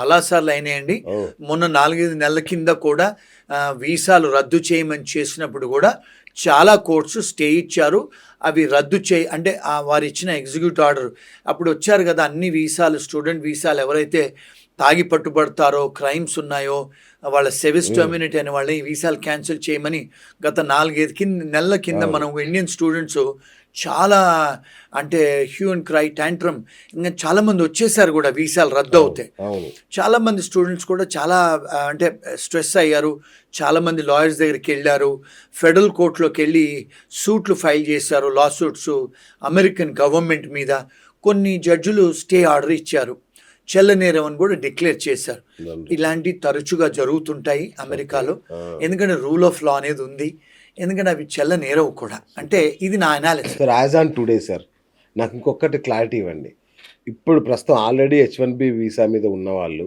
చాలాసార్లు అయినాయండి. ఓహ్! మొన్న 4, 5 నెలల కింద కూడా వీసాలు రద్దు చేయమని చేసినప్పుడు కూడా చాలా కోర్ట్స్ స్టే ఇచ్చారు. అవి రద్దు అంటే వారిచ్చిన ఎగ్జిక్యూటివ్ ఆర్డర్ అప్పుడు వచ్చారు కదా! అన్ని వీసాలు స్టూడెంట్ వీసాలు ఎవరైతే తాగి పట్టుబడతారో, క్రైమ్స్ ఉన్నాయో, వాళ్ళ సెవిస్ టర్మినేట్ అయిన వాళ్ళని ఈ వీసాలు క్యాన్సిల్ చేయమని గత 4, 5 నెలల కింద మనం ఇండియన్ స్టూడెంట్స్ చాలా అంటే హ్యూ అండ్ క్రై టాంట్రమ్ ఇంకా చాలామంది వచ్చేసారు కూడా వీసాలు రద్దు అవుతాయి. చాలామంది స్టూడెంట్స్ కూడా చాలా అంటే స్ట్రెస్ అయ్యారు. చాలామంది లాయర్స్ దగ్గరికి వెళ్ళారు. ఫెడరల్ కోర్టులోకి వెళ్ళి సూట్లు ఫైల్ చేశారు, లా సూట్స్ అమెరికన్ గవర్నమెంట్ మీద. కొన్ని జడ్జిలు స్టే ఆర్డర్ ఇచ్చారు, చెల్లనేరం అని కూడా డిక్లేర్ చేశారు. ఇలాంటివి తరచుగా జరుగుతుంటాయి అమెరికాలో, ఎందుకంటే రూల్ ఆఫ్ లా అనేది ఉంది. ఎందుకంటే అవి చెల్లనేరవు కూడా. అంటే ఇది నా analysis. Sir as on today sir నాకు ఇంకొకటి క్లారిటీ ఇవ్వండి. ఇప్పుడు ప్రస్తుతం ఆల్రెడీ H1B వీసా మీద ఉన్నవాళ్ళు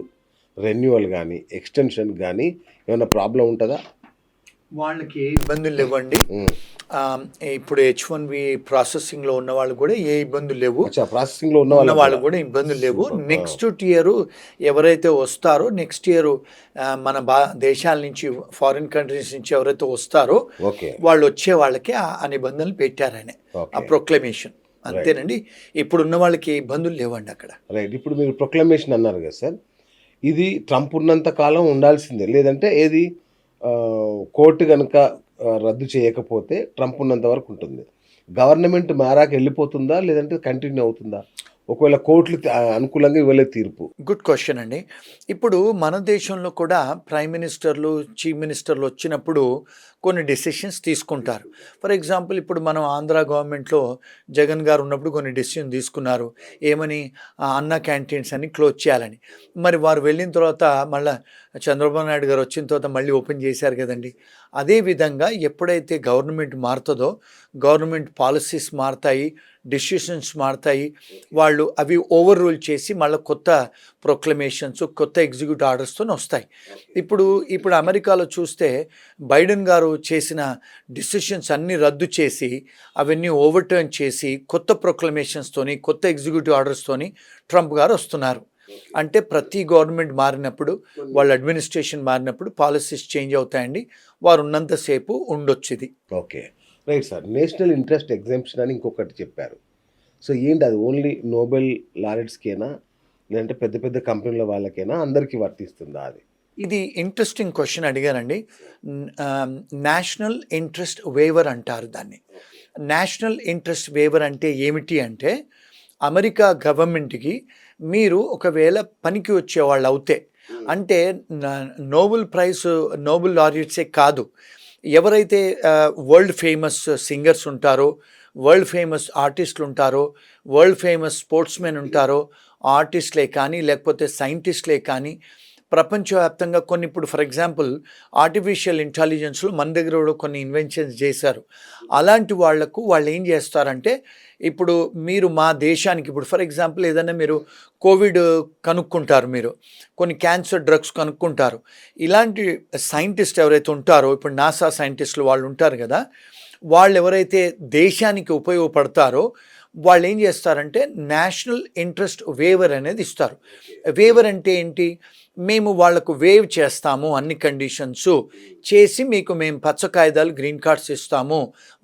రెన్యువల్ కానీ ఎక్స్టెన్షన్ కానీ ఏమైనా ప్రాబ్లం ఉంటుందా? వాళ్ళకి ఏ ఇబ్బందులు లేవండి. ఇప్పుడు H1B ప్రాసెసింగ్లో ఉన్న వాళ్ళు కూడా ఏ ఇబ్బందులు లేవు. ప్రాసెసింగ్లో ఉన్న వాళ్ళు కూడా ఇబ్బందులు లేవు. నెక్స్ట్ ఇయర్ ఎవరైతే వస్తారో నెక్స్ట్ ఇయర్ మన దేశాల నుంచి ఫారిన్ కంట్రీస్ నుంచి ఎవరైతే వస్తారో వాళ్ళు వచ్చే వాళ్ళకి ఆ నిబంధనలు పెట్టారని ఆ ప్రొక్లమేషన్. అంతేనండి. ఇప్పుడు ఉన్న వాళ్ళకి ఏ ఇబ్బందులు లేవండి అక్కడ. రైట్. ఇప్పుడు మీరు ప్రొక్లమేషన్ అన్నారు కదా సార్, ఇది ట్రంప్ ఉన్నంత కాలం ఉండాల్సిందే, లేదంటే ఏది కోర్టు కనుక రద్దు చేయకపోతే ట్రంప్ ఉన్నంత వరకు ఉంటుంది? గవర్నమెంట్ మారాక వెళ్ళిపోతుందా, లేదంటే కంటిన్యూ అవుతుందా ఒకవేళ కోర్టులు అనుకూలంగా ఇవ్వలేదు తీర్పు? గుడ్ క్వశ్చన్ అండి. ఇప్పుడు మన దేశంలో కూడా ప్రైమ్ మినిస్టర్లు, చీఫ్ మినిస్టర్లు వచ్చినప్పుడు కొన్ని డెసిషన్స్ తీసుకుంటారు. ఫర్ ఎగ్జాంపుల్ ఇప్పుడు మనం ఆంధ్ర గవర్నమెంట్లో జగన్ గారు ఉన్నప్పుడు కొన్ని డెసిషన్ తీసుకున్నారు. ఏమని? అన్న క్యాంటీన్స్ అన్ని క్లోజ్ చేయాలని. మరి వారు వెళ్ళిన తర్వాత మళ్ళీ చంద్రబాబు నాయుడు గారు వచ్చిన తర్వాత మళ్ళీ ఓపెన్ చేశారు కదండి. అదేవిధంగా ఎప్పుడైతే గవర్నమెంట్ మారుతుందో గవర్నమెంట్ పాలసీస్ మారుతాయి, డెసిషన్స్ మారుతాయి. వాళ్ళు అవి ఓవర్ రూల్ చేసి మళ్ళీ కొత్త ప్రొక్లమేషన్స్, కొత్త ఎగ్జిక్యూటివ్ ఆర్డర్స్తో వస్తాయి. ఇప్పుడు అమెరికాలో చూస్తే బైడెన్ గారు చేసిన డెసిషన్స్ అన్నీ రద్దు చేసి అవన్నీ ఓవర్టర్న్ చేసి కొత్త ప్రొక్లమేషన్స్తోని, కొత్త ఎగ్జిక్యూటివ్ ఆర్డర్స్తోని ట్రంప్ గారు వస్తున్నారు. అంటే ప్రతి గవర్నమెంట్ మారినప్పుడు, వాళ్ళ అడ్మినిస్ట్రేషన్ మారినప్పుడు పాలసీస్ చేంజ్ అవుతాయండి. వారు ఉన్నంతసేపు ఉండొచ్చు ఇది. Okay, right sir. National interest exemption అని ఇంకొకటి చెప్పారు. సో ఏంటి అది? ఓన్లీ నోబెల్ లారెట్స్కేనా, లేదంటే పెద్ద పెద్ద కంపెనీల వాళ్ళకేనా, అందరికీ వర్తిస్తుందా? అది ఇది ఇంట్రెస్టింగ్ క్వశ్చన్ అడిగారండి. నేషనల్ ఇంట్రెస్ట్ వేవర్ అంటారు దాన్ని. నేషనల్ ఇంట్రెస్ట్ వేవర్ అంటే ఏమిటి అంటే, అమెరికా గవర్నమెంట్కి మీరు ఒకవేళ పనికి వచ్చేవాళ్ళు అవుతే, అంటే నోబెల్ లారెట్సే కాదు, ఎవరైతే వరల్డ్ ఫేమస్ సింగర్స్ ఉంటారో, వరల్డ్ ఫేమస్ ఆర్టిస్టులు ఉంటారో, వరల్డ్ ఫేమస్ స్పోర్ట్స్మెన్ ఉంటారో, ఆర్టిస్టులే కానీ లేకపోతే సైంటిస్టులే కానీ ప్రపంచవ్యాప్తంగా కొన్ని, ఇప్పుడు ఫర్ ఎగ్జాంపుల్ ఆర్టిఫిషియల్ ఇంటెలిజెన్స్లో మన దగ్గర కూడా కొన్ని ఇన్వెన్షన్స్ చేశారు. అలాంటి వాళ్ళు ఏం చేస్తారంటే, ఇప్పుడు మీరు మా దేశానికి ఇప్పుడు ఫర్ ఎగ్జాంపుల్ ఏదైనా మీరు కోవిడ్ కనుక్కుంటారు, మీరు కొన్ని క్యాన్సర్ డ్రగ్స్ కనుక్కుంటారు. ఇలాంటి సైంటిస్ట్ ఎవరైతే ఉంటారో, ఇప్పుడు నాసా సైంటిస్టులు వాళ్ళు ఉంటారు కదా, వాళ్ళు ఎవరైతే దేశానికి ఉపయోగపడతారో వాళ్ళు ఏం చేస్తారంటే నేషనల్ ఇంట్రెస్ట్ వేవర్ అనేది ఇస్తారు. వేవర్ అంటే ఏంటి? మేము వాళ్లకు వేవ్ చేస్తాము, అన్ని కండిషన్స్ చేసి మీకు మేము పచ్చ కాగితాలు, గ్రీన్ కార్డ్స్ ఇస్తాము,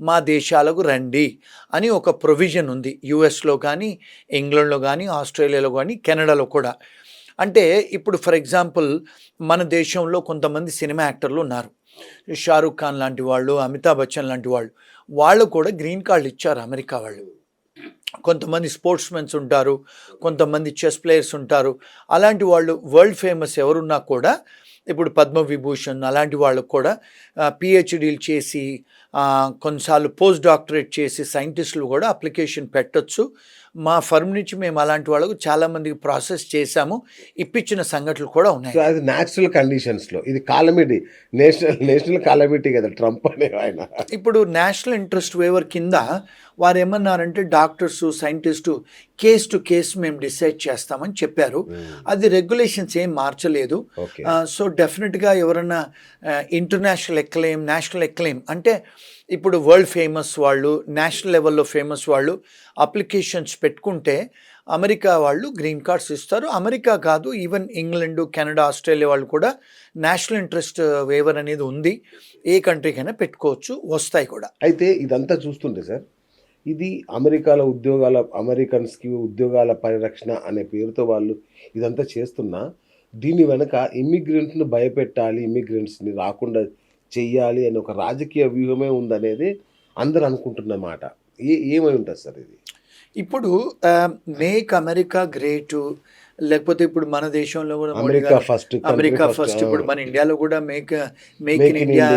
మా దేశాలకు రండి అని ఒక ప్రొవిజన్ ఉంది. యుఎస్లో కానీ, ఇంగ్లాండ్లో కానీ, ఆస్ట్రేలియాలో కానీ, కెనడాలో కూడా. అంటే ఇప్పుడు ఫర్ ఎగ్జాంపుల్ మన దేశంలో కొంతమంది సినిమా యాక్టర్లు ఉన్నారు. షారూఖ్ ఖాన్ లాంటి వాళ్ళు, అమితాబ్ బచ్చన్ లాంటి వాళ్ళు కూడా గ్రీన్ కార్డులు ఇచ్చారు అమెరికా వాళ్ళు. కొంతమంది స్పోర్ట్స్మెన్స్ ఉంటారు, కొంతమంది చెస్ ప్లేయర్స్ ఉంటారు. అలాంటి వాళ్ళు వరల్డ్ ఫేమస్ ఎవరున్నా కూడా, ఇప్పుడు పద్మవిభూషణ్ అలాంటి వాళ్ళకు కూడా పిహెచ్డీలు చేసి కొన్నిసార్లు పోస్ట్ డాక్టరేట్ చేసి సైంటిస్టులు కూడా అప్లికేషన్ పెట్టచ్చు. మా ఫర్మ్ నుంచి మేము అలాంటి వాళ్ళకు చాలామందికి ప్రాసెస్ చేశాము, ఇప్పించిన సంఘటనలు కూడా ఉన్నాయి. అది న్యాచురల్ కండిషన్స్లో, ఇది కాలమిటీ, నేషనల్ కాలమిటీ కదా ట్రంప్ అనే ఆయన. ఇప్పుడు నేషనల్ ఇంట్రెస్ట్ వేవర్ కింద వారు ఏమన్నారంటే, doctors, scientist case to case మేము డిసైడ్ చేస్తామని చెప్పారు. అది రెగ్యులేషన్స్ ఏం మార్చలేదు. సో డెఫినెట్గా ఎవరన్నా ఇంటర్నేషనల్ ఎక్లెయిమ్, నేషనల్ ఎక్లెయిమ్ అంటే ఇప్పుడు వరల్డ్ ఫేమస్ వాళ్ళు, నేషనల్ లెవెల్లో ఫేమస్ వాళ్ళు అప్లికేషన్స్ పెట్టుకుంటే అమెరికా వాళ్ళు గ్రీన్ కార్డ్స్ ఇస్తారు. అమెరికా కాదు, ఈవెన్ ఇంగ్లాండ్, కెనడా, ఆస్ట్రేలియా వాళ్ళు కూడా నేషనల్ ఇంట్రెస్ట్ వేవర్ అనేది ఉంది. ఏ కంట్రీకైనా పెట్టుకోవచ్చు, వస్తాయి కూడా. అయితే ఇదంతా చూస్తుంటే సార్, ఇది అమెరికాలో అమెరికన్స్కి ఉద్యోగాల పరిరక్షణ అనే పేరుతో వాళ్ళు ఇదంతా చేస్తున్నా, దీని వెనక ఇమ్మిగ్రెంట్స్ని భయపెట్టాలి, ఇమ్మిగ్రెంట్స్ని రాకుండా చెయ్యాలి అనే ఒక రాజకీయ వ్యూహమే ఉందనేది అందరూ అనుకుంటున్నమాట. ఏమై ఉంటుంది సార్ ఇది? ఇప్పుడు మేక్ అమెరికా గ్రేట్, లేకపోతే ఇప్పుడు మన దేశంలో కూడా మోడీ అమెరికా గారు ఫస్ట్, అమెరికా ఫస్ట్, ఇప్పుడు మన ఇండియాలో కూడా make in India,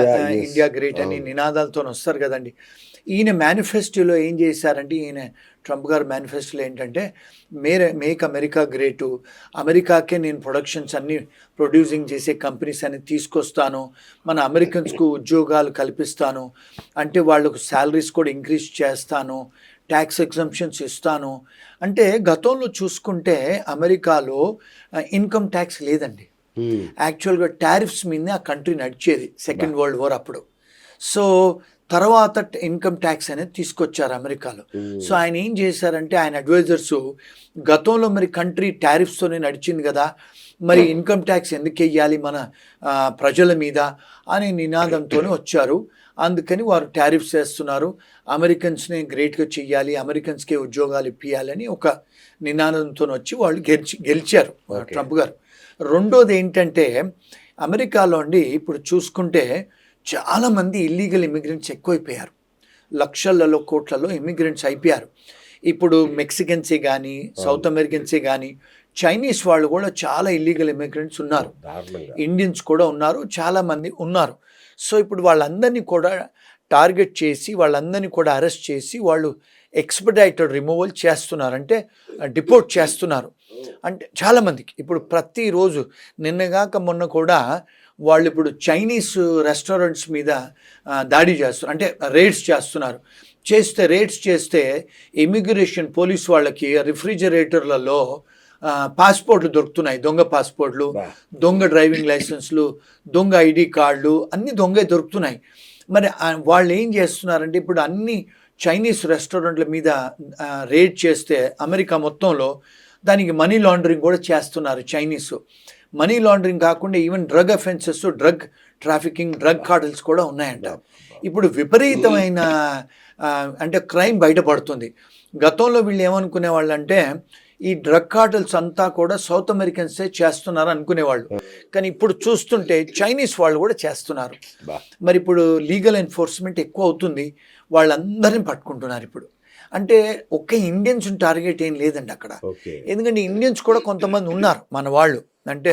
India great అని నినాదాలతో వస్తారు కదండి. ఈయన మేనిఫెస్టోలో ఏం చేశారంటే, ఈయన ట్రంప్ గారు మేనిఫెస్టోలో ఏంటంటే, మేక్ అమెరికా గ్రేటు, అమెరికాకే నేను ప్రొడక్షన్స్ అన్ని ప్రొడ్యూసింగ్ చేసే కంపెనీస్ అన్ని తీసుకొస్తాను, మన అమెరికన్స్కు ఉద్యోగాలు కల్పిస్తాను, అంటే వాళ్ళకు శాలరీస్ కూడా ఇంక్రీజ్ చేస్తాను, ట్యాక్స్ ఎగ్జంప్షన్స్ ఇస్తాను. అంటే గతంలో చూసుకుంటే అమెరికాలో ఇన్కమ్ ట్యాక్స్ లేదండి. యాక్చువల్గా టారిఫ్స్ మీదనే ఆ కంట్రీ నడిచేది సెకండ్ వరల్డ్ వార్ అప్పుడు. సో తర్వాత ఇన్కమ్ ట్యాక్స్ అనేది తీసుకొచ్చారు అమెరికాలో. సో ఆయన ఏం చేశారంటే, ఆయన అడ్వైజర్స్ గతంలో మరి కంట్రీ టారిఫ్స్తోనే నడిచింది కదా, మరి ఇన్కమ్ ట్యాక్స్ ఎందుకు వెయ్యాలి మన ప్రజల మీద అనే నినాదంతోనే వచ్చారు. అందుకని వారు టారిఫ్స్ వేస్తున్నారు, అమెరికన్స్ని గ్రేట్గా చెయ్యాలి, అమెరికన్స్కే ఉద్యోగాలు ఇప్పియాలని ఒక నినాదంతో వచ్చి వాళ్ళు గెలిచారు ట్రంప్ గారు. రెండోది ఏంటంటే, అమెరికాలో అండి ఇప్పుడు చూసుకుంటే చాలామంది ఇల్లీగల్ ఇమిగ్రెంట్స్ ఎక్కువైపోయారు, లక్షలలో కోట్లలో ఇమిగ్రెంట్స్ అయిపోయారు. ఇప్పుడు మెక్సికన్సే కానీ, సౌత్ అమెరికన్సే కానీ, చైనీస్ వాళ్ళు కూడా చాలా ఇల్లీగల్ ఇమిగ్రెంట్స్ ఉన్నారు, ఇండియన్స్ కూడా ఉన్నారు, చాలామంది ఉన్నారు. సో ఇప్పుడు వాళ్ళందరినీ కూడా టార్గెట్ చేసి, వాళ్ళందరినీ కూడా అరెస్ట్ చేసి వాళ్ళు ఎక్స్పెడైటెడ్ రిమూవల్ చేస్తున్నారు, అంటే డిపోర్ట్ చేస్తున్నారు. అంటే చాలామందికి ఇప్పుడు ప్రతిరోజు నిన్నగాక మొన్న కూడా వాళ్ళు ఇప్పుడు చైనీస్ రెస్టారెంట్స్ మీద దాడి చేస్తున్నారు, అంటే రేడ్స్ చేస్తున్నారు. రేడ్స్ చేస్తే ఇమిగ్రేషన్ పోలీస్ వాళ్ళకి రిఫ్రిజిరేటర్లలో పాస్పోర్ట్లు దొరుకుతున్నాయి, దొంగ పాస్పోర్ట్లు, దొంగ డ్రైవింగ్ లైసెన్స్లు, దొంగ ఐడి కార్డులు, అన్నీ దొంగ దొరుకుతున్నాయి. మరి వాళ్ళు ఏం చేస్తున్నారంటే, ఇప్పుడు అన్ని చైనీస్ రెస్టారెంట్ల మీద రేడ్ చేస్తే అమెరికా మొత్తంలో దానికి మనీ లాండరింగ్ కూడా చేస్తున్నారు చైనీస్. మనీ లాండరింగ్ కాకుండా even drug offences, drug trafficking, drug cartels కూడా ఉన్నాయంట. ఇప్పుడు విపరీతమైన అంటే క్రైమ్ బయటపడుతుంది. గతంలో వీళ్ళు ఏమనుకునే వాళ్ళు అంటే, ఈ డ్రగ్ కార్టెల్స్ అంతా కూడా సౌత్ అమెరికన్సే చేస్తున్నారు అనుకునేవాళ్ళు, కానీ ఇప్పుడు చూస్తుంటే చైనీస్ వాళ్ళు కూడా చేస్తున్నారు. మరి ఇప్పుడు లీగల్ ఎన్ఫోర్స్మెంట్ ఎక్కువ అవుతుంది, వాళ్ళందరినీ పట్టుకుంటున్నారు ఇప్పుడు. అంటే ఒక్క ఇండియన్స్ టార్గెట్ ఏం లేదండి అక్కడ, ఎందుకంటే ఇండియన్స్ కూడా కొంతమంది ఉన్నారు మన వాళ్ళు, అంటే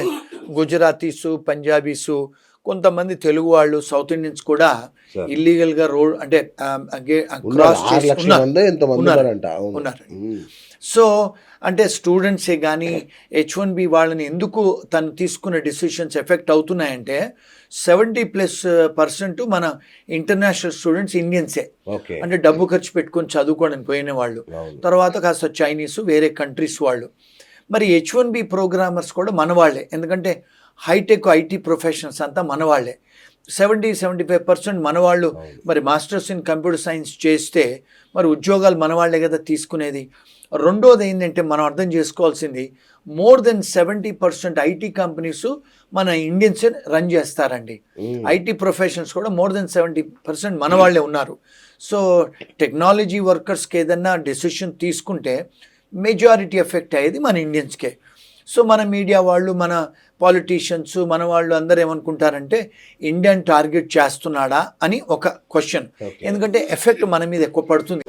గుజరాతీసు, పంజాబీసు, కొంతమంది తెలుగు వాళ్ళు, సౌత్ ఇండియన్స్ కూడా ఇల్లీగల్గా రోడ్ అంటే క్రాస్ ఉన్నారు. సో అంటే స్టూడెంట్సే కానీ H1B వాళ్ళని ఎందుకు తను తీసుకున్న డిసిషన్స్ ఎఫెక్ట్ అవుతున్నాయంటే 70+% మన ఇంటర్నేషనల్ స్టూడెంట్స్ ఇండియన్సే, అంటే డబ్బు ఖర్చు పెట్టుకొని చదువుకోవడానికి పోయిన వాళ్ళు, తర్వాత కాస్త చైనీస్, వేరే కంట్రీస్ వాళ్ళు. మరి H1B ప్రోగ్రామర్స్ కూడా మన వాళ్ళే, ఎందుకంటే హైటెక్ ఐటీ ప్రొఫెషనల్స్ అంతా మన వాళ్ళే. 70-75% మన వాళ్ళు. మరి మాస్టర్స్ ఇన్ కంప్యూటర్ సైన్స్ చేస్తే మరి ఉద్యోగాలు మన వాళ్ళే కదా తీసుకునేది. రెండోది ఏంటంటే, మనం అర్థం చేసుకోవాల్సింది, మోర్ దెన్ 70% ఐటీ కంపెనీస్ మన ఇండియన్స్ రన్ చేస్తారండి. ఐటీ ప్రొఫెషనల్స్ కూడా మోర్ దెన్ 70% మన వాళ్ళే ఉన్నారు. సో టెక్నాలజీ వర్కర్స్కి ఏదన్నా డెసిషన్ తీసుకుంటే మెజారిటీ ఎఫెక్ట్ అయ్యేది మన ఇండియన్స్కే. సో మన మీడియా వాళ్ళు, మన పాలిటీషియన్స్, మన వాళ్ళు అందరూ ఏమనుకుంటారంటే, ఇండియన్ టార్గెట్ చేస్తున్నాడా అని ఒక క్వశ్చన్, ఎందుకంటే ఎఫెక్ట్ మన మీద ఎక్కువ పడుతుంది.